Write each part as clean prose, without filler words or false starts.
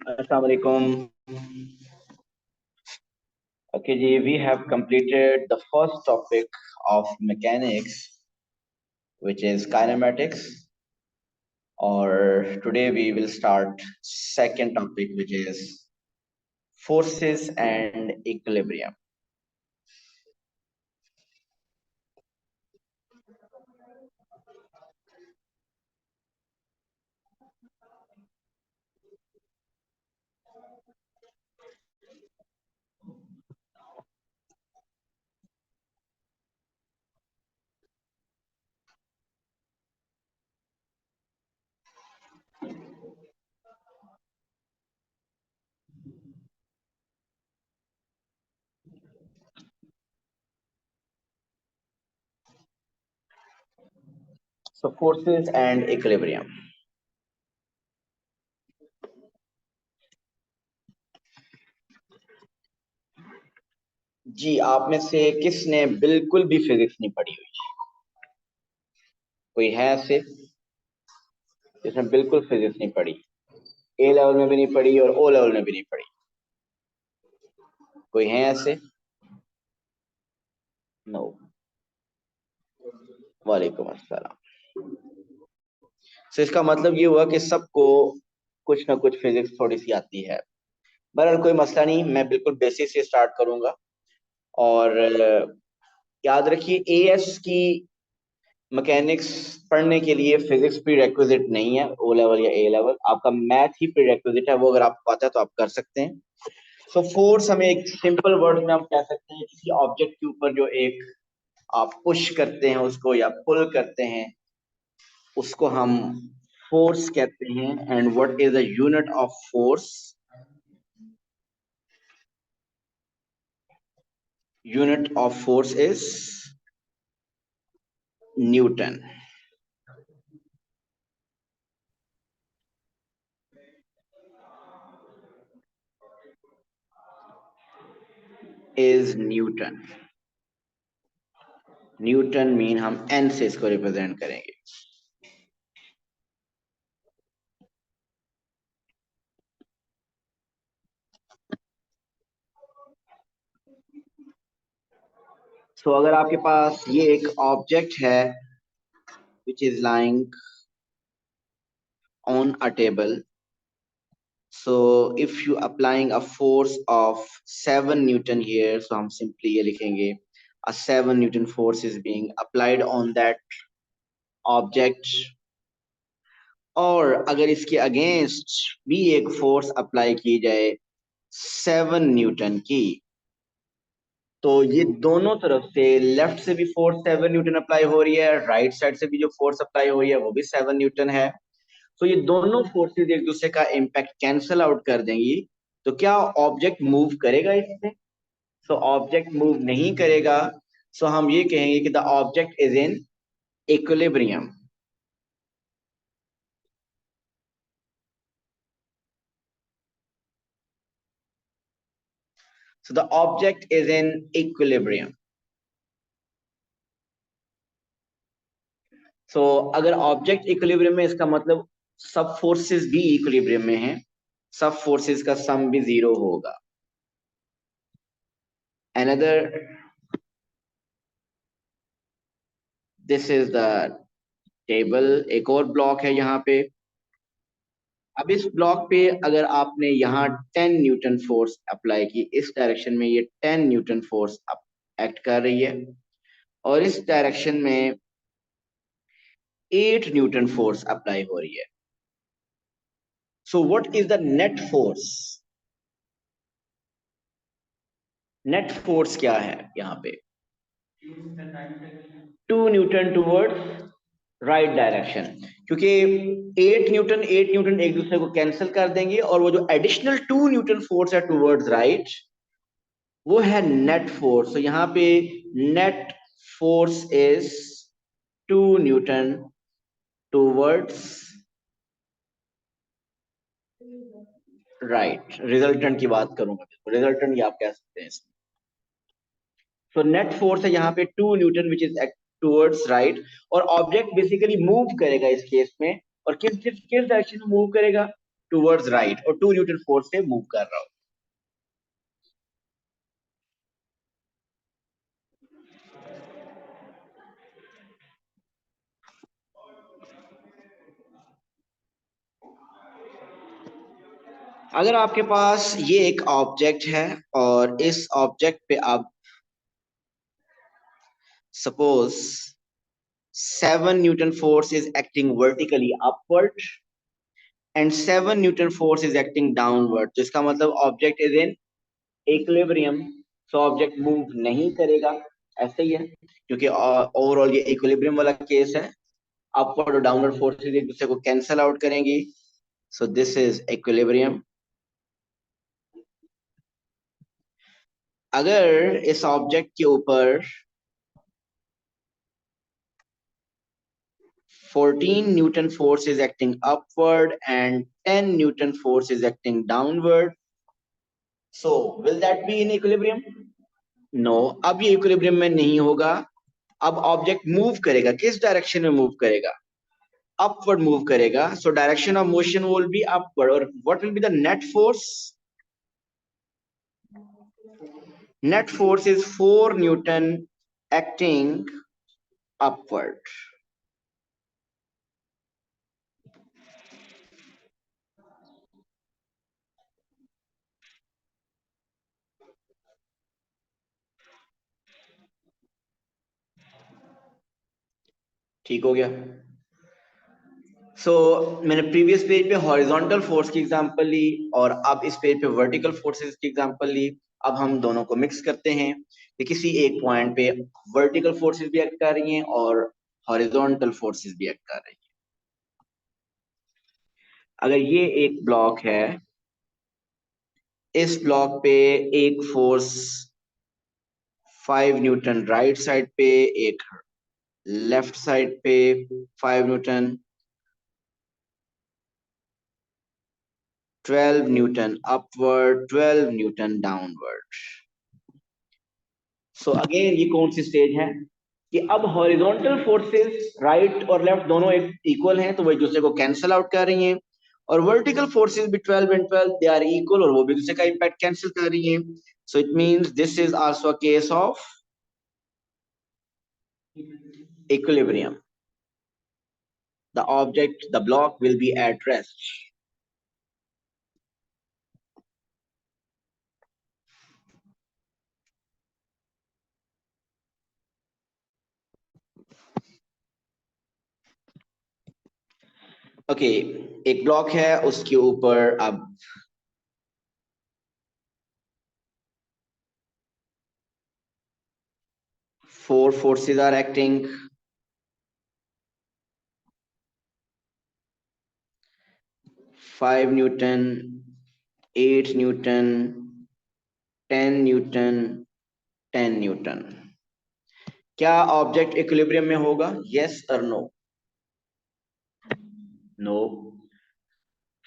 Assalamu alaikum. Okay, ji, we have completed the first topic of mechanics, which is kinematics. Or today we will start second topic, which is forces and equilibrium. So forces and equilibrium. जी, आप में से किसने बिल्कुल भी physics नहीं पढ़ी हुई? कोई है ऐसे जिसने बिल्कुल फिजिक्स नहीं पढ़ी? ए लेवल में भी नहीं पढ़ी और ओ लेवल में भी नहीं पढ़ी? कोई है ऐसे? नो। वालेकुम अस्सलाम। तो इसका मतलब ये हुआ कि सबको कुछ ना कुछ फिजिक्स थोड़ी सी आती है। बहरहाल कोई मसला नहीं, मैं बिल्कुल बेसिक से स्टार्ट करूंगा। और याद रखिए, एएस की मैकेनिक्स पढ़ने के लिए फिजिक्स प्री रेक्विजिट नहीं है, ओ लेवल या ए लेवल। आपका मैथ ही प्री रेक्विजिट है, वो अगर आपको आता है तो आप कर सकते हैं। सो फोर्स हमें एक सिंपल वर्ड में हम कह सकते हैं, किसी ऑब्जेक्ट के ऊपर जो एक आप पुश करते हैं उसको या पुल करते हैं, उसको हम फोर्स कहते हैं। And what is the unit of force? Unit of force is Newton. Is Newton. Newton mean हम एन से इसको रिप्रेजेंट करेंगे। सो अगर आपके पास ये एक ऑब्जेक्ट है which is lying on a table, so if you applying a force of 7 newton here, so हम simply ये लिखेंगे a 7 newton force is being applied on that object। और अगर इसके अगेंस्ट भी एक फोर्स अप्लाई की जाए 7 न्यूटन की, तो ये दोनों तरफ से, लेफ्ट से भी फोर्स 7 न्यूटन अप्लाई हो रही है, राइट साइड से भी जो फोर्स अप्लाई हो रही है वो भी 7 न्यूटन है। तो ये दोनों फोर्सेस एक दूसरे का इम्पैक्ट कैंसल आउट कर देंगी। तो क्या ऑब्जेक्ट मूव करेगा इसमें? सो ऑब्जेक्ट मूव नहीं करेगा। सो हम ये कहेंगे कि the object is in equilibrium. So the object is in equilibrium. So अगर ऑब्जेक्ट इक्विलिब्रियम में, इसका मतलब सब फोर्सेस भी इक्विलिब्रियम में हैं, सब फोर्सेस का सम भी 0 होगा। Another, this is the table. एक और ब्लॉक है यहाँ पे। अब इस ब्लॉक पे अगर आपने यहाँ 10 न्यूटन फोर्स अप्लाई की, इस डायरेक्शन में ये 10 न्यूटन फोर्स एक्ट कर रही है, और इस डायरेक्शन में 8 न्यूटन फोर्स अप्लाई हो रही है। So what is the net force? Net force क्या है यहाँ पे? 2 न्यूटन टूवर्ड्स राइट डायरेक्शन, क्योंकि 8 न्यूटन एक दूसरे को कैंसिल कर देंगे, और वो जो एडिशनल 2 न्यूटन फोर्स है टूवर्ड्स राइट, वो है नेट फोर्स। तो यहाँ पे net force is 2 Newton towards right. Resultant की बात करूंगा, रिजल्टेंट ये आप कह सकते हैं इसमें। तो नेट फोर्स है यहाँ पे 2 Newton which is towards right. और ऑब्जेक्ट बेसिकली मूव करेगा इस केस में, और किस डायरेक्शन में मूव करेगा? टूवर्ड्स राइट और 2 न्यूटन फोर्स से मूव कर रहा हो। अगर आपके पास ये एक ऑब्जेक्ट है और इस ऑब्जेक्ट पे आप suppose 7 Newton force is acting vertically upward and 7 Newton force is acting downward, तो इसका मतलब object is in equilibrium. So object move नहीं करेगा, ऐसे ही है, क्योंकि ओवरऑल ये इक्विलिब्रियम वाला केस है। अपवर्ड और डाउनवर्ड फोर्सेस एक दूसरे को कैंसल आउट करेंगी, सो दिस इज इक्विलिब्रियम। अगर इस ऑब्जेक्ट के ऊपर 14 newton force is acting upward and 10 newton force is acting downward, so will that be in equilibrium? No, अब ये इक्विलिब्रियम में नहीं होगा। अब ऑब्जेक्ट मूव करेगा, किस डायरेक्शन में मूव करेगा? अपवर्ड मूव करेगा, so direction of motion will be upward. और what will be the net force? Net force is 4 newton acting upward. ठीक हो गया? मैंने प्रीवियस पेज पे हॉरिजॉन्टल फोर्स की एग्जांपल ली और अब इस पेज पे वर्टिकल फोर्सेस की एग्जांपल ली। अब हम दोनों को मिक्स करते हैं कि किसी एक पॉइंट पे वर्टिकल फोर्सेस भी एक्ट कर रही हैं और हॉरिजॉन्टल फोर्सेस भी एक्ट कर रही हैं। अगर ये एक ब्लॉक है, इस ब्लॉक पे एक फोर्स 5 न्यूटन राइट साइड पे, एक लेफ्ट साइड पे 5 Newton, 12 Newton upward, 12 Newton downward. So again ये कौन सी स्टेज है कि अब हॉरिजॉन्टल फोर्सेस राइट और लेफ्ट दोनों एक इक्वल हैं, तो वो एक दूसरे को कैंसिल आउट कर रही हैं। और वर्टिकल फोर्सेस भी 12 एंड 12 दे आर इक्वल और वो भी दूसरे का इंपैक्ट कैंसिल कर रही हैं। So it means this is also a case of equilibrium. The object, the block will be at rest. Okay, एक ब्लॉक है, उसके ऊपर अब 4 forces are acting. 5 Newton, 8 Newton, 10 Newton, 10 Newton. क्या ऑब्जेक्ट इक्विलिब्रियम में होगा? यस और नो? नो।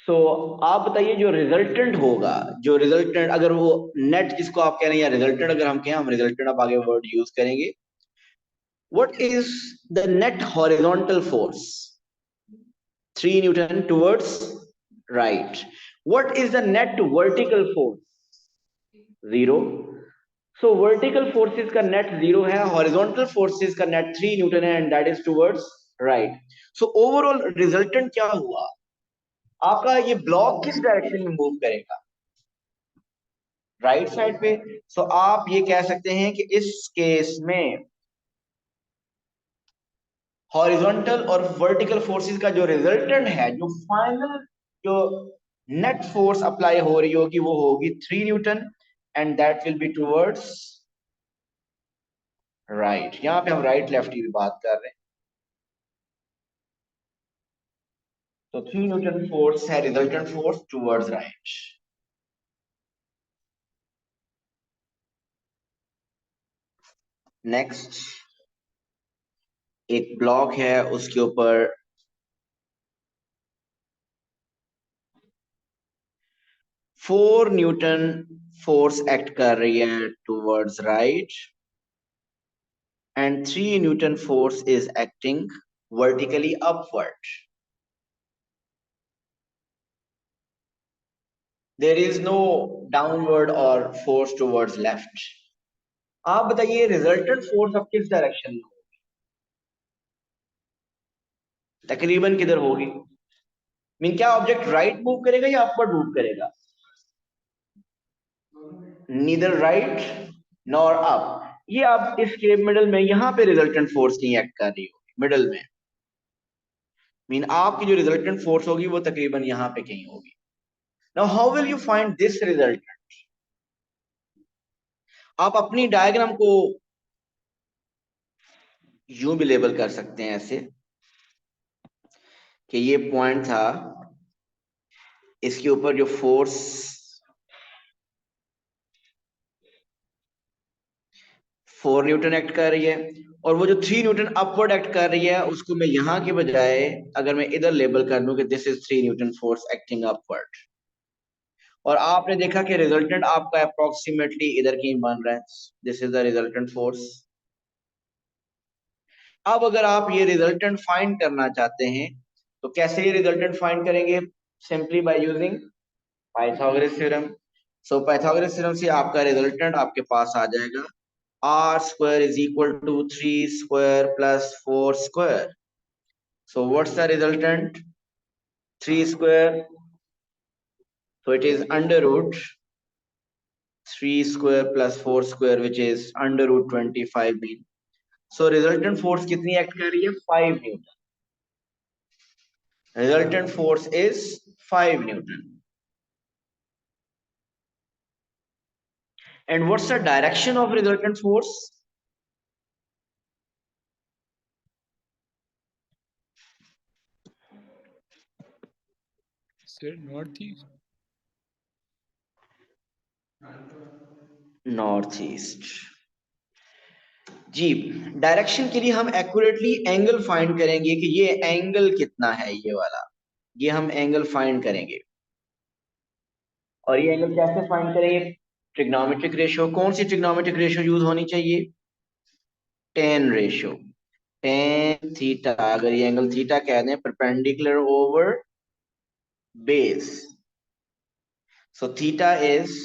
सो आप बताइए, जो रिजल्टेंट होगा, जो रिजल्टेंट अगर वो नेट जिसको आप कह रहे हैं या रिजल्टेंट अगर हम कहें, हम रिजल्टेंट अब आगे वर्ड यूज करेंगे। What is the net horizontal force? 3 Newton towards right. What is the net vertical force? 0। So vertical forces का नेट 0 है, हॉरिजॉन्टल फोर्सेस का नेट 3 न्यूटन है and that is towards right. So overall resultant क्या हुआ? आपका ये block किस direction में मूव करेगा? राइट साइड पे। सो आप ये कह सकते हैं कि इस केस में हॉरिजॉन्टल और वर्टिकल फोर्सेस का जो रिजल्टेंट है, जो फाइनल जो नेट फोर्स अप्लाई हो रही होगी, वो होगी 3 Newton and that will be towards right. यहां पे हम राइट लेफ्ट की भी बात कर रहे हैं। तो 3 न्यूटन फोर्स है resultant force towards right. Next, एक ब्लॉक है, उसके ऊपर 4 न्यूटन फोर्स एक्ट कर रही है towards right and 3 Newton force is acting vertically upward. There is no downward और फोर्स टुवर्ड्स लेफ्ट। आप बताइए रिजल्टेंट फोर्स अब किस डायरेक्शन में होगी, तकरीबन किधर होगी? मीन क्या ऑब्जेक्ट राइट मूव करेगा या अपवर्ड मूव करेगा? Neither right nor up. ये आप इसके मिडल में यहाँ पे रिजल्टेंट फोर्स नहीं एक्ट कर रही होगी मिडल में। मीन आपकी जो रिजल्टेंट फोर्स होगी वो तकरीबन यहाँ पे कहीं होगी। Now how will you find this result? आप अपनी डायग्राम को यूं भी लेबल कर सकते हैं ऐसे कि ये पॉइंट था, इसके ऊपर जो फोर्स 4 न्यूटन एक्ट कर रही है, और वो जो 3 न्यूटन अपवर्ड एक्ट कर रही है उसको मैं यहाँ के बजाय अगर मैं इधर लेबल कर दूं कि this is 3 Newton force acting upward, और आपने देखा कि रिजल्टेंट आपका अप्रोक्सीमेटली इधर कहीं बन रहा है, this is the resultant force. अब अगर आप ये रिजल्टेंट फाइंड करना चाहते हैं तो कैसे ये रिजल्टेंट फाइंड करेंगे? Simply by using Pythagoras theorem. So Pythagoras theorem से आपका रिजल्टेंट आपके पास आ जाएगा, R square is equal to 3 square plus 4 square. So what's the resultant? 3 square, so it is under root 3 square plus 4 square which is under root 25 mean. So resultant force कितनी act कर रही है? 5 Newton. Resultant force is 5 Newton. And what's the direction of resultant force? Sir, northeast. Northeast. Ji, direction के लिए हम accurately angle find करेंगे कि ये एंगल कितना है, ये वाला, ये हम एंगल फाइंड करेंगे। और ये एंगल कैसे फाइंड करेंगे? Trigonometric ratio. कौन सी ट्रिग्नोमेट्रिक रेशियो यूज होनी चाहिए? Ten ratio. टेन थीटा, अगर ये एंगल थीटा कह दें, perpendicular over base, so theta is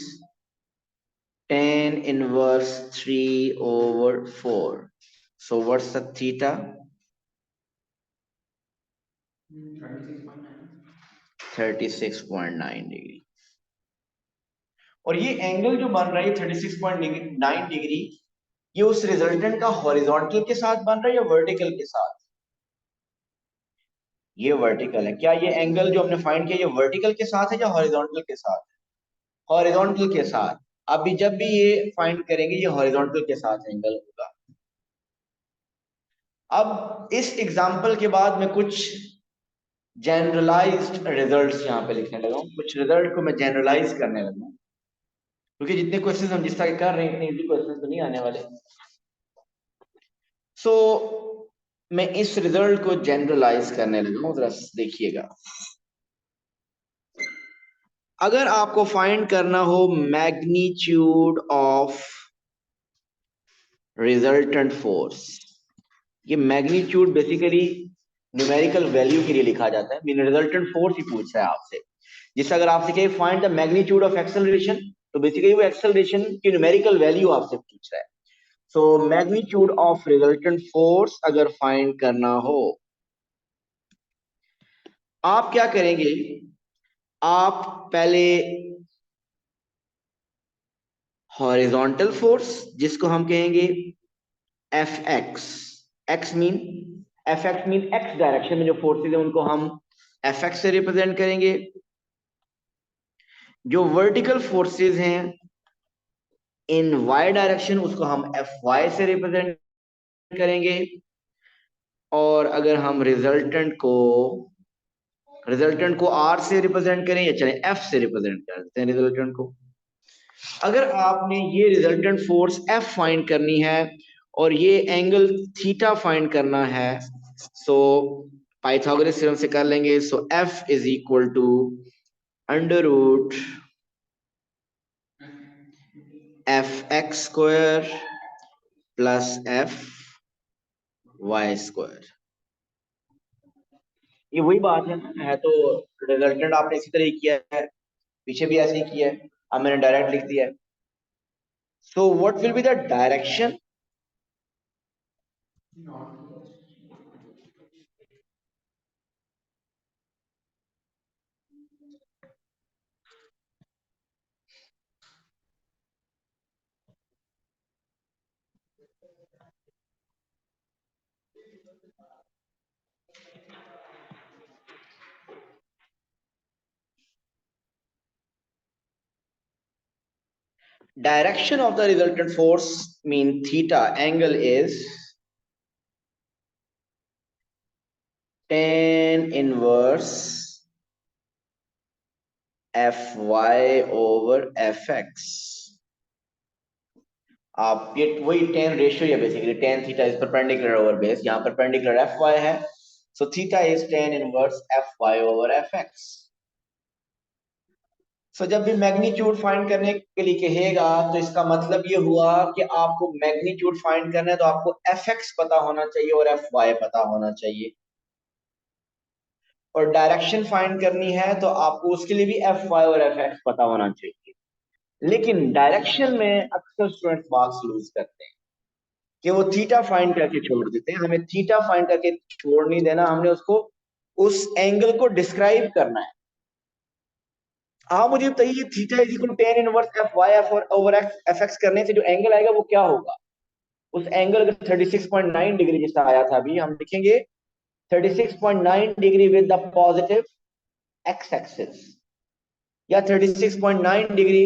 tan inverse 3/4. So what's the theta? 36.9 degree. और ये एंगल जो बन रहा है 36.9 डिग्री, ये उस रिजल्टेंट का हॉरिजॉन्टल के साथ बन रहा है या वर्टिकल के साथ? ये वर्टिकल है। क्या ये एंगल जो हमने फाइंड किया ये वर्टिकल के साथ है या हॉरिजॉन्टल के साथ? हॉरिजॉन्टल के साथ। अभी जब भी ये फाइंड करेंगे ये हॉरिजॉन्टल के साथ एंगल होगा। अब इस एग्जांपल के बाद मैं कुछ जनरलाइज्ड रिजल्ट्स यहाँ पे लिखने लगा हूँ, कुछ रिजल्ट को मैं जनरलाइज करने लगा हूँ, क्योंकि जितने क्वेश्चंस हम जिस तरह के कर रहे हैं इतने इजी क्वेश्चंस तो नहीं आने वाले। सो मैं इस रिजल्ट को जनरलाइज करने लगा हूँ, जरा देखिएगा। अगर आपको फाइंड करना हो मैग्नीट्यूड ऑफ रिजल्टेंट फोर्स, ये मैग्नीट्यूड बेसिकली न्यूमेरिकल वैल्यू के लिए लिखा जाता है, मीन रिजल्टेंट फोर्स ही पूछ रहा है आपसे। जिससे अगर आपसे कहे find the magnitude of acceleration, तो बेसिकली वो एक्सेलरेशन की न्यूमेरिकल वैल्यू आपसे पूछ रहा है। So magnitude of resultant force अगर फाइंड करना हो, आप क्या करेंगे? आप पहले हॉरिजॉन्टल फोर्स, जिसको हम कहेंगे F x, x mean F x mean x direction में जो फोर्सेज है उनको हम एफ एक्स से रिप्रेजेंट करेंगे। जो वर्टिकल फोर्सेज हैं इन वाई डायरेक्शन उसको हम एफ वाई से रिप्रेजेंट करेंगे। और अगर हम रिजल्टेंट को आर से रिप्रेजेंट करें या चले एफ से रिप्रेजेंट करते हैं रिजल्टेंट को। अगर आपने ये रिजल्टेंट फोर्स एफ फाइंड करनी है और ये एंगल थीटा फाइंड करना है, सो पाइथागोरस थ्योरम से कर लेंगे। So F is equal to under root F X square plus F Y square. ये वही बात है तो रिजल्टेंट आपने इसी तरह किया है। पीछे भी ऐसे ही किया है, अब मैंने डायरेक्ट लिख दिया है। So what will be the direction? Direction of the resultant force mean theta angle is tan inverse Fy over Fx. आप ये वही tan रेशियो है basically, tan theta is perpendicular over base, यहाँ परपेंडिकुलर Fy है, so theta is tan inverse Fy over Fx. सो जब भी magnitude find करने के लिए कहेगा तो इसका मतलब ये हुआ कि आपको मैग्नीट्यूड फाइंड करना है तो आपको Fx पता होना चाहिए और Fy पता होना चाहिए, और डायरेक्शन फाइंड करनी है तो आपको उसके लिए भी Fy और Fx पता होना चाहिए। लेकिन डायरेक्शन में अक्सर स्टूडेंट्स मार्क्स लूज करते हैं कि वो थीटा फाइंड करके छोड़ देते हैं। हमें थीटा फाइंड करके छोड़ नहीं देना, हमने उसको उस एंगल को डिस्क्राइब करना है। हाँ मुझे बताइए, theta is equal tan inverse F Y F over X F X करने से जो एंगल आएगा वो क्या होगा? उस एंगल अगर 36.9 डिग्री जैसा आया था अभी, हम लिखेंगे 36.9 degree with the positive x axis, या 36.9 degree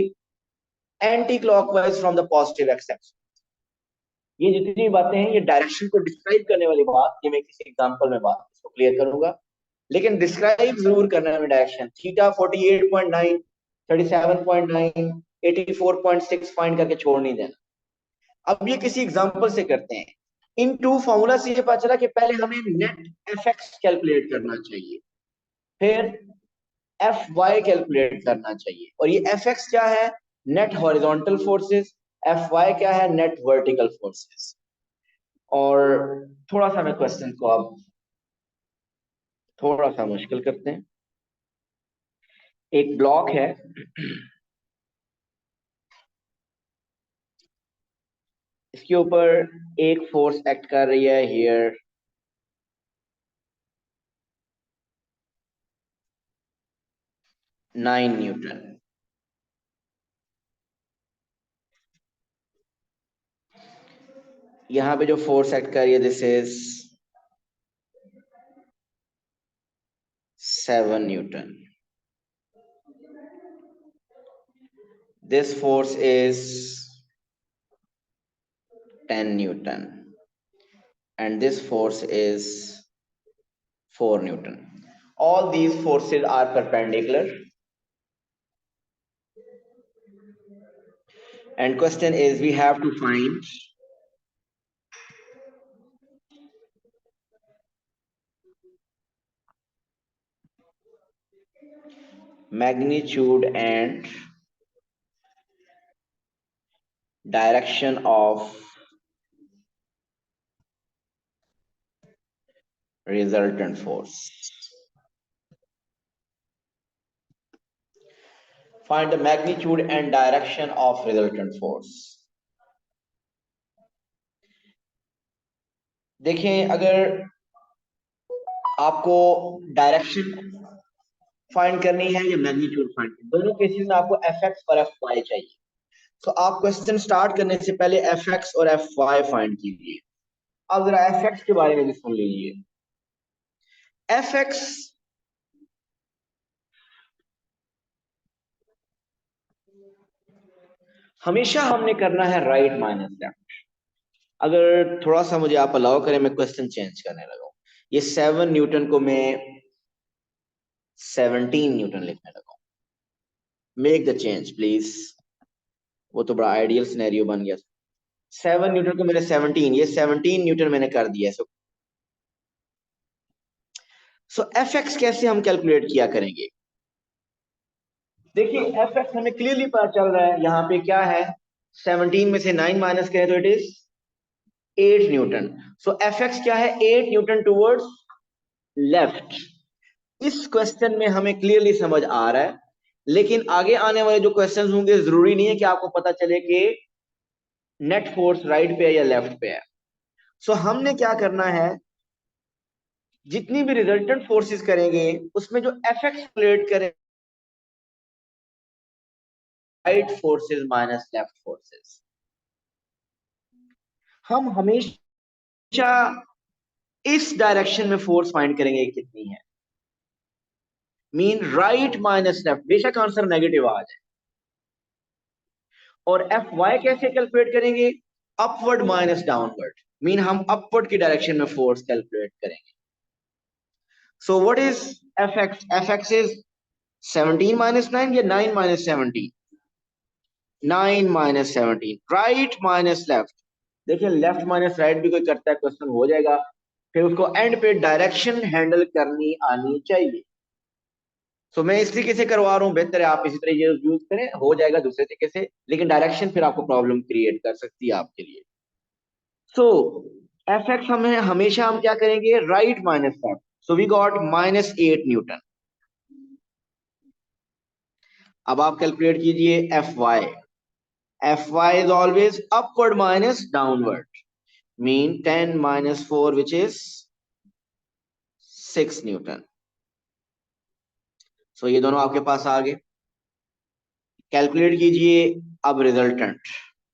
anti clockwise from the positive x axis. ये जितनी बातें हैं ये डायरेक्शन को डिस्क्राइब करने वाली बात, ये मैं किसी एग्जांपल में बात इसको क्लियर करूंगा, लेकिन डिस्क्राइब जरूर करना है डायरेक्शन। थीटा 48.9, 37.9, 84.6 फाइंड करके छोड़ नहीं देना। अब ये किसी एग्जांपल से करते हैं। इन टू फॉर्मूला से ये पता चला कि पहले हमें नेट एफ एक्स कैलकुलेट करना चाहिए, फिर एफ वाई कैलकुलेट करना चाहिए, और ये एफ एक्स क्या है? Net horizontal forces. F Y क्या है? Net vertical forces. और थोड़ा सा मैं क्वेश्चन को अब थोड़ा सा मुश्किल करते हैं। एक ब्लॉक है, इसके ऊपर एक फोर्स एक्ट कर रही है हियर 9 न्यूटन। यहां पे जो फोर्स एक्ट कर रही है this is 7 Newton. This force is 10 Newton and this force is 4 Newton. All these forces are perpendicular, and question is we have to find magnitude and direction of resultant force. Find the magnitude and direction of resultant force. देखें, अगर आपको direction find करनी है या magnitude find करनी, दोनों cases में आपको एफ एक्स और एफ वाई चाहिए। तो आप क्वेश्चन स्टार्ट करने से पहले एफ एक्स और एफ वाई फाइंड कीजिए। अब जरा एफ एक्स के बारे में भी सुन लीजिए। एफ एक्स हमेशा हमने करना है राइट माइनस लेफ्ट। अगर थोड़ा सा मुझे आप अलाउ करें, मैं क्वेश्चन चेंज करने लगा हूं। ये 7 न्यूटन को मैं 17 न्यूटन लिखने लगा हूं। Make the change please. वो तो बड़ा आइडियल सिनेरियो बन गया। 7 न्यूटन को मैंने 17, ये 17 न्यूटन मैंने कर दिया। सो एफ एक्स कैसे हम कैलकुलेट किया करेंगे? देखिए एफ एक्स हमें क्लियरली पता चल रहा है, यहाँ पे क्या है, 17 में से 9 माइनस करें तो it is 8 Newton. So F X क्या है? 8 न्यूटन टूवर्ड्स लेफ्ट। इस क्वेश्चन में हमें क्लियरली समझ आ रहा है लेकिन आगे आने वाले जो क्वेश्चंस होंगे जरूरी नहीं है कि आपको पता चले कि नेट फोर्स राइट पे है या लेफ्ट पे है। सो हमने क्या करना है, जितनी भी रिजल्टेंट फोर्सेस करेंगे उसमें जो एफ एक्स कैलकुलेट करें, right forces minus left forces, हम हमेशा इस डायरेक्शन में फोर्स फाइंड करेंगे कितनी है, मीन राइट माइनस लेफ्ट, बेशक आंसर नेगेटिव आ जाए। और एफ वाई कैसे कैलकुलेट करेंगे, अपवर्ड माइनस डाउनवर्ड, मीन हम अपवर्ड की डायरेक्शन में फोर्स कैलकुलेट करेंगे। So what is F x is 17 minus 9 या 9 minus 17, 9 minus 17, right minus left. देखिए लेफ्ट माइनस राइट भी कोई करता है क्वेश्चन हो जाएगा, फिर उसको एंड पे डायरेक्शन हैंडल करनी आनी चाहिए। सो मैं इस तरीके से करवा रहा हूँ, बेहतर है आप इसी तरह ये यूज करें, हो जाएगा दूसरे तरीके से, लेकिन डायरेक्शन फिर आपको प्रॉब्लम क्रिएट कर सकती है आपके लिए। सो एफ एक्स हमें हमेशा हम क्या करेंगे, right minus left, so we got -8 newton. अब आप कैलकुलेट कीजिए F Y, F Y is always upward minus downward, mean 10 minus 4 which is 6 newton. So ये दोनों आपके पास आ गए, कैलकुलेट कीजिए। अब resultant,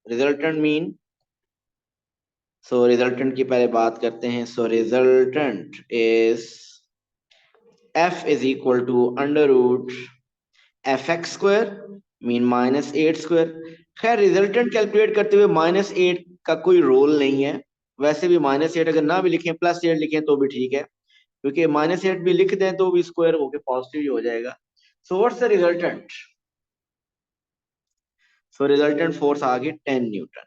resultant mean, so resultant की पहले बात करते हैं। So resultant is F is equal to under root F X square, mean -8 square. खैर रिजल्टेंट कैलकुलेट करते हुए -8 का कोई रोल नहीं है, वैसे भी -8 अगर ना भी लिखें +8 लिखें तो भी ठीक है, क्योंकि -8 भी लिख दें तो भी स्क्वायर होके पॉजिटिव ही हो जाएगा। So what's the resultant, so resultant force आ गई 10 न्यूटन।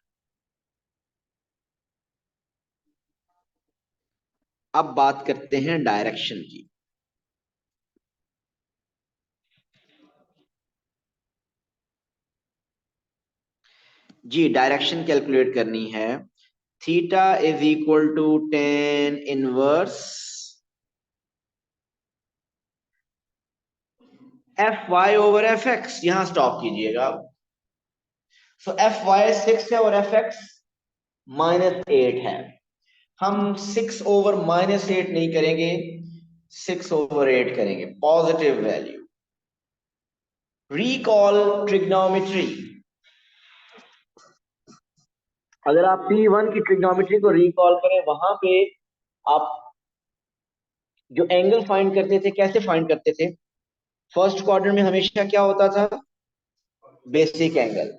अब बात करते हैं डायरेक्शन की। जी डायरेक्शन कैलकुलेट करनी है। Theta is equal to 10 inverse F Y over F X, यहां स्टॉप कीजिएगा। सो एफ वाई 6 है और एफ एक्स -8 है। हम 6 ओवर -8 नहीं करेंगे, 6/8 करेंगे, पॉजिटिव वैल्यू। रिकॉल ट्रिग्नोमेट्री, अगर आप P1 की ट्रिग्नोमेट्री को रिकॉल करें, वहां पे आप जो एंगल फाइंड करते थे कैसे फाइंड करते थे, फर्स्ट क्वाड्रेंट में हमेशा क्या होता था, बेसिक एंगल।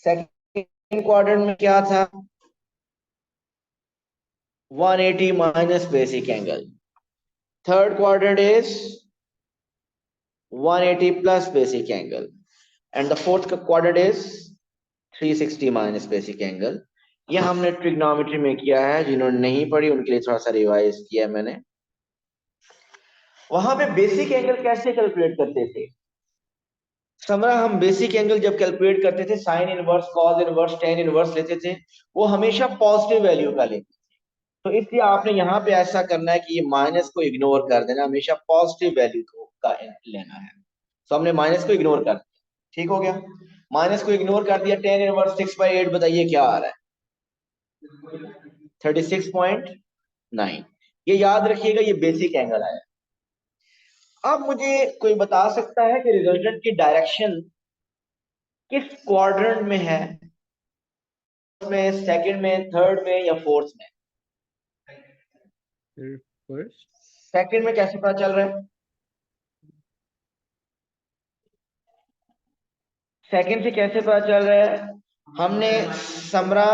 सेकंड क्वाड्रेंट में क्या था, 180 minus basic angle. Third quadrant is 180 plus basic angle, and the fourth quadrant is 360 minus basic angle. ये हमने ट्रिग्नोमेट्री में किया है, जिन्होंने नहीं पढ़ी उनके लिए थोड़ा सा रिवाइज किया है मैंने। वहां पे बेसिक एंगल कैसे कैलकुलेट करते थे, समरा, हम बेसिक एंगल जब कैलकुलेट करते थे sine inverse cos inverse tan inverse लेते थे, वो हमेशा पॉजिटिव वैल्यू का लेते थे। तो इसलिए आपने यहाँ पे ऐसा करना है कि ये माइनस को इग्नोर कर देना, हमेशा पॉजिटिव वैल्यू का लेना है। तो हमने माइनस को इग्नोर कर दिया, ठीक हो गया। माइनस को इग्नोर कर दिया, 10 इनवर्स 6/8, बताइए क्या आ रहा है, 36.9। ये याद रखिएगा, ये बेसिक एंगल आया। अब मुझे कोई बता सकता है कि रिजल्टेंट की डायरेक्शन किस क्वाड्रेंट में है, में, सेकंड में, थर्ड में या फोर्थ में? फर्स्ट। सेकंड में कैसे पता चल रहा है, सेकंड से कैसे पता चल रहा है? हमने समरा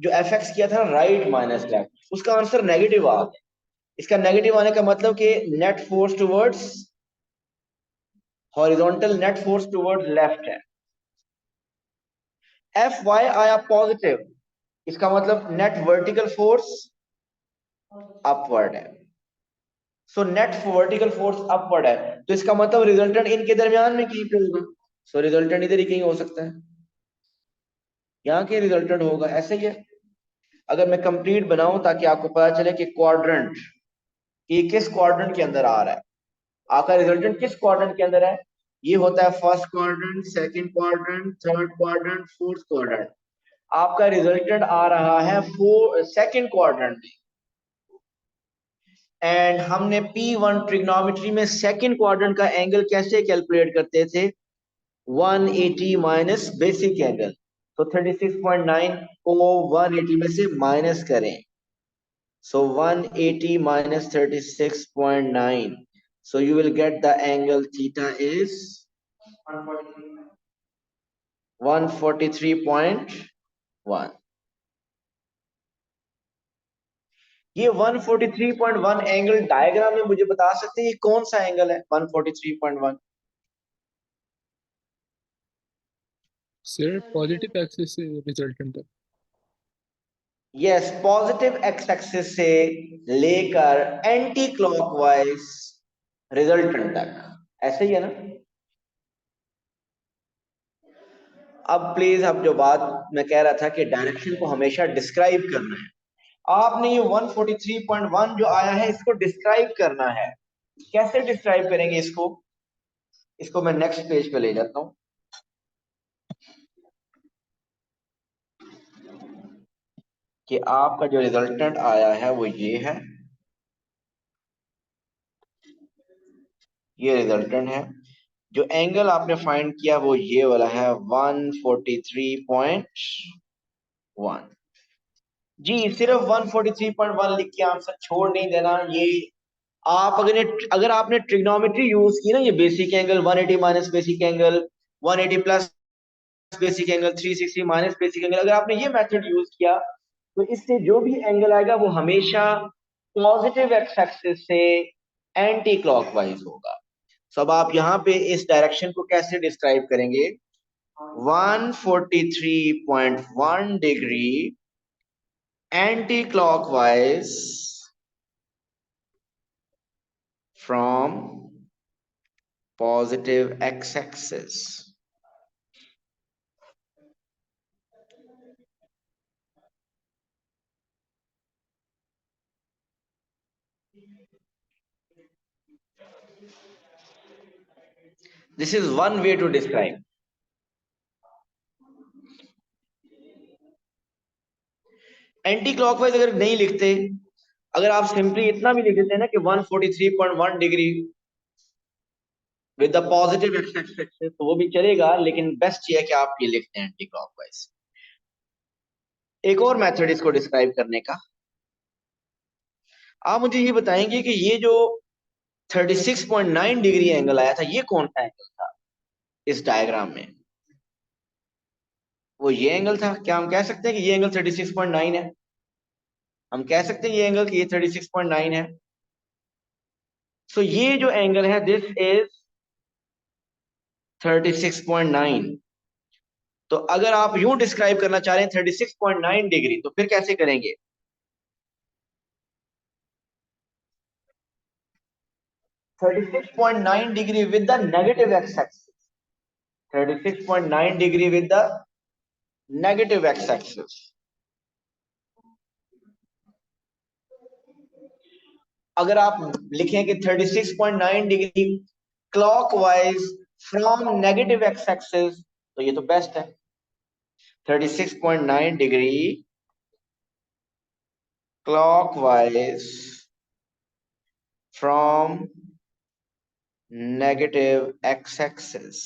जो एफ एक्स किया था राइट माइनस लेफ्ट, उसका आंसर नेगेटिव आ गया। इसका नेगेटिव आने का मतलब कि net force towards horizontal, net force towards left है। एफ वाई आया पॉजिटिव, इसका मतलब नेट वर्टिकल फोर्स अपवर्ड है। So net vertical force upward है, तो इसका मतलब रिजल्टेंट इनके दरमियान में कहीं पे होगा। सो रिजल्टेंट इधर ही कहीं हो सकता है, यहाँ के रिजल्टेंट होगा, ऐसे ही है। अगर मैं कंप्लीट बनाऊं ताकि आपको पता चले कि क्वाड्रेंट, कि किस क्वाड्रेंट के अंदर आ रहा है, आपका रिजल्टेंट किस क्वाड्रेंट के अंदर है, ये होता है first quadrant, second quadrant, third quadrant, fourth quadrant. आपका रिजल्टेंट आ रहा है सेकंड क्वाड्रेंट में। एंड हमने P1 ट्रिग्नोमेट्री में सेकंड क्वाड्रेंट का एंगल कैसे कैलकुलेट करते थे? 180 माइनस बेसिक एंगल। तो 36.9 को 180 में से माइनस करें। So 180 minus 36.9. So you will get the angle theta is 143.1. ये 143.1 एंगल डायग्राम में मुझे बता सकते हैं ये कौन सा एंगल है 143.1? सर पॉजिटिव एक्सिस से रिजल्टेंट तक। यस, पॉजिटिव एक्स एक्सिस से लेकर एंटी क्लॉकवाइज रिजल्टेंट तक, ऐसे ही है ना? अब प्लीज, अब जो बात मैं कह रहा था कि डायरेक्शन को हमेशा डिस्क्राइब करना है, आपने ये 143.1 जो आया है इसको डिस्क्राइब करना है। कैसे डिस्क्राइब करेंगे इसको? इसको मैं नेक्स्ट पेज पे ले जाता हूं कि आपका जो रिजल्टेंट आया है वो ये है, ये रिजल्टेंट है। जो एंगल आपने फाइंड किया वो ये वाला है 143.1। जी, सिर्फ 143.1 लिख के आंसर छोड़ नहीं देना। ये आप अगर आपने ट्रिग्नोमेट्री यूज की ना, ये basic angle 180 minus basic angle, 180 plus basic angle, 360 minus basic angle, अगर आपने ये मेथड यूज किया तो इससे जो भी एंगल आएगा वो हमेशा पॉजिटिव एक्स एक्सिस से एंटी क्लॉकवाइज होगा। तो अब आप यहाँ पे इस डायरेक्शन को कैसे डिस्क्राइब करेंगे? 143.1 degree anti clockwise from positive x axis. This is one way to describe. Anti clockwise अगर नहीं लिखते, अगर आप सिंपली इतना भी लिख देते हैं ना कि 143.1 degree with the positive x axis तो वो भी चलेगा, लेकिन बेस्ट ये है कि आप ये लिखते हैं एंटी क्लॉकवाइज। एक और मेथड इसको डिस्क्राइब करने का, आप मुझे ये बताएंगे कि ये जो 36.9 डिग्री एंगल आया था ये कौन सा एंगल था इस डायग्राम में? वो ये एंगल था। क्या हम कह सकते हैं कि ये एंगल 36.9 है? हम कह सकते हैं ये एंगल कि ये 36.9 है। सो ये जो एंगल है दिस इज 36.9। तो अगर आप यूं डिस्क्राइब करना चाह रहे हैं 36.9 डिग्री तो फिर कैसे करेंगे? 36.9 degree with the negative x axis, 36.9 degree with the negative x axis. अगर आप लिखें कि 36.9 degree clockwise from negative x axis तो ये तो बेस्ट है। 36.9 degree clockwise from negative x axis,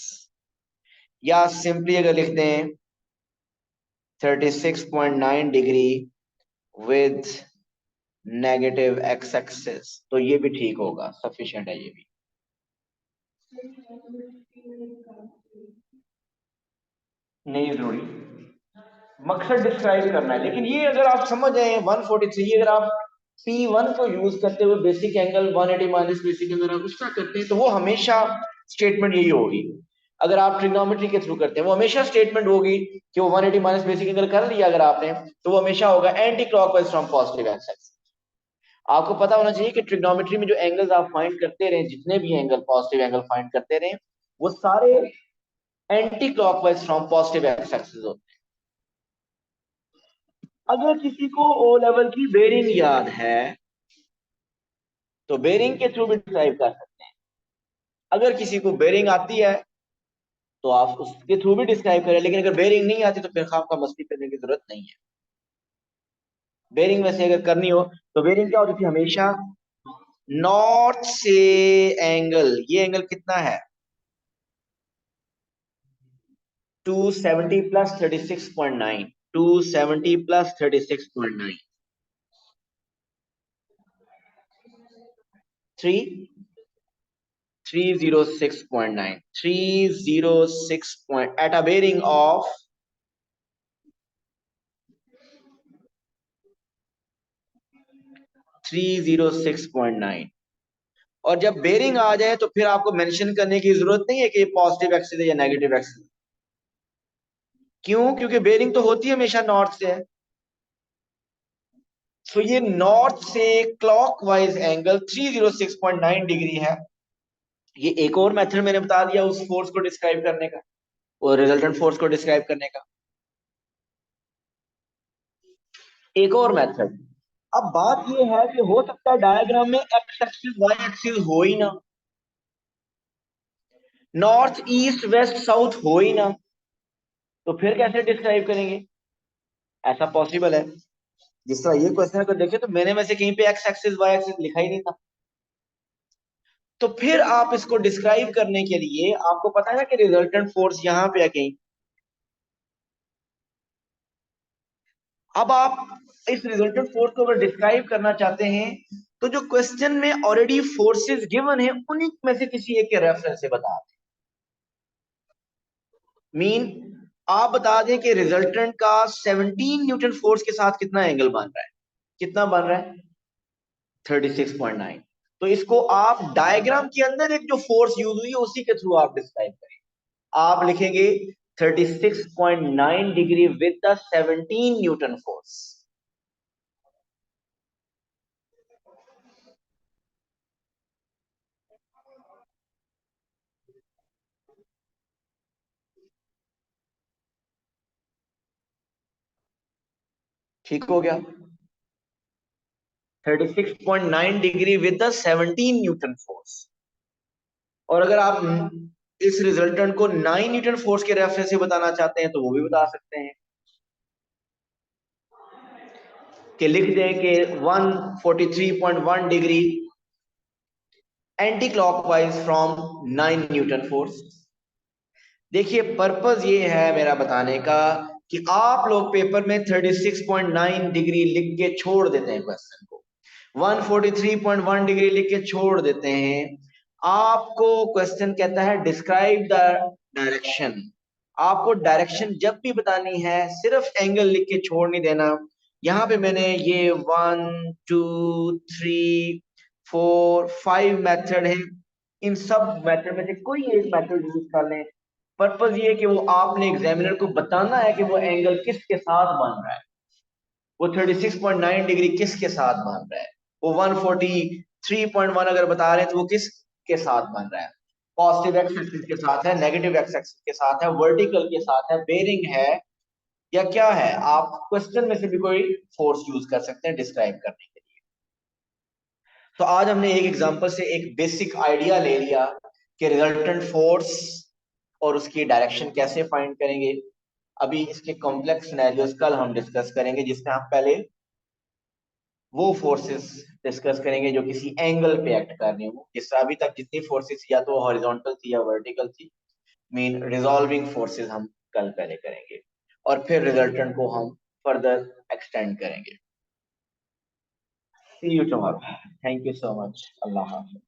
या सिंपली अगर लिखते हैं 36.9 degree with negative x axis तो ये भी ठीक होगा, सफिशिएंट है ये भी। नहीं जरूरी, मकसद डिस्क्राइब करना है। लेकिन ये अगर आप समझ आए 143, अगर आप P1 को यूज करते हुए basic angle 180 minus basic angle आप उसका करते हैं तो वो हमेशा स्टेटमेंट यही होगी। अगर आप ट्रिग्नोमेट्री के थ्रू करते हैं वो हमेशा स्टेटमेंट होगी कि वो 180 माइनस बेसिक एंगल कर लिया अगर आपने तो वो हमेशा होगा anti clockwise from positive axis. आपको पता होना चाहिए कि ट्रिग्नोमेट्री में जो एंगल्स आप फाइंड करते रहे, जितने भी एंगल पॉजिटिव एंगल फाइंड करते रहे, वो सारे anti clockwise from positive axis होते हैं। अगर किसी को ओ लेवल की बेरिंग याद है तो बेरिंग के थ्रू भी डिस्क्राइब कर सकते हैं। अगर किसी को बेरिंग आती है तो आप उसके थ्रू भी डिस्क्राइब करें, लेकिन अगर बेरिंग नहीं आती तो फिर आपका मस्ती करने की जरूरत नहीं है। बेरिंग वैसे अगर करनी हो तो बेरिंग क्या होती थी हमेशा, नॉर्थ से एंगल, ये एंगल कितना है 270 plus 36.9, 270 plus 36.9, 306.9, 306 point at a bearing of 306.9। और जब बेरिंग आ जाए तो फिर आपको मेंशन करने की जरूरत नहीं है कि पॉजिटिव एक्सिस है या नेगेटिव एक्सिस। क्यों? क्योंकि बेरिंग तो होती है हमेशा नॉर्थ से है। तो ये नॉर्थ से क्लॉकवाइज एंगल 306.9 डिग्री है। ये एक और मेथड मैंने बता दिया उस फोर्स को डिस्क्राइब करने का, और रिजल्टेंट फोर्स को डिस्क्राइब करने का एक और मेथड। अब बात ये है कि हो सकता है डायग्राम में एक्स एक्सिस वाई एक्सिस हो ही ना, नॉर्थ ईस्ट वेस्ट साउथ हो ही ना, तो फिर कैसे डिस्क्राइब करेंगे? ऐसा पॉसिबल है, जिस तरह ये क्वेश्चन अगर देखें तो मैंने में से कहीं पे एक्स एक्सिस वाई एक्सिस लिखा ही नहीं था। तो फिर आप इसको डिस्क्राइब करने के लिए आपको पता है ना कि रिजल्टेंट फोर्स यहां पे है कहीं। अब आप इस रिजल्टेंट फोर्स को अगर डिस्क्राइब करना चाहते हैं तो जो क्वेश्चन में ऑलरेडी फोर्सेस गिवन है उन्हीं में से किसी एक के रेफरेंस से बता दें। आप बता दें कि रिजल्टेंट का 17 न्यूटन फोर्स के साथ कितना एंगल बन रहा है, कितना बन रहा है 36.9। तो इसको आप डायग्राम के अंदर एक जो फोर्स यूज हुई है उसी के थ्रू आप डिस्क्राइब करें। आप लिखेंगे 36.9 degree with the 17 Newton force. ठीक हो गया, 36.9 degree with the 17 Newton force. और अगर आप इस रिजल्टेंट को 9 न्यूटन फोर्स के रेफरेंस से बताना चाहते हैं तो वो भी बता सकते हैं, कि लिख दें कि 143.1 degree anti clockwise from 9 Newton force. देखिए पर्पस ये है मेरा बताने का कि आप लोग पेपर में 36.9 डिग्री लिख के छोड़ देते हैं क्वेश्चन को, 143.1 डिग्री लिख के छोड़ देते हैं। आपको क्वेश्चन कहता है डिस्क्राइब द डायरेक्शन। आपको डायरेक्शन जब भी बतानी है सिर्फ एंगल लिख के छोड़ नहीं देना। यहाँ पे मैंने ये 1 2 3 4 5 मेथड है, इन सब मेथड में से कोई एक मेथड यूज कर लें। पर्पज ये है कि वो आपने एग्जामिनर को बताना है कि वो एंगल किसके साथ बन रहा है, वो 36.9 डिग्री किसके साथ बन रहा है, वो 143.1 अगर बता रहे हैं तो वो किस के साथ बन रहा है, पॉजिटिव एक्स एक्सिस के साथ है, नेगेटिव एक्स एक्सिस के साथ है, वर्टिकल के साथ है, बेरिंग है, या क्या है। आप क्वेश्चन में से भी कोई फोर्स यूज कर सकते हैं डिस्क्राइब करने के लिए। तो आज हमने एक एग्जांपल से एक बेसिक आइडिया ले लिया कि रिजल्टेंट फोर्स और उसकी डायरेक्शन कैसे फाइंड करेंगे। अभी इसके कॉम्प्लेक्स सिनेरियोस कल हम डिस्कस करेंगे, जिसमें हम पहले वो फोर्सेस डिस्कस करेंगे जो किसी एंगल पे एक्ट कर रहे हो। जिस अभी तक जितनी फोर्सेस या तो हॉरिजॉन्टल थी या वर्टिकल थी, मीन रिजॉल्विंग फोर्सेस हम कल पहले करेंगे, और फिर रिजल्टेंट को हम फर्दर एक्सटेंड करेंगे। See you tomorrow, thank you so much, अल्लाह हाफिज।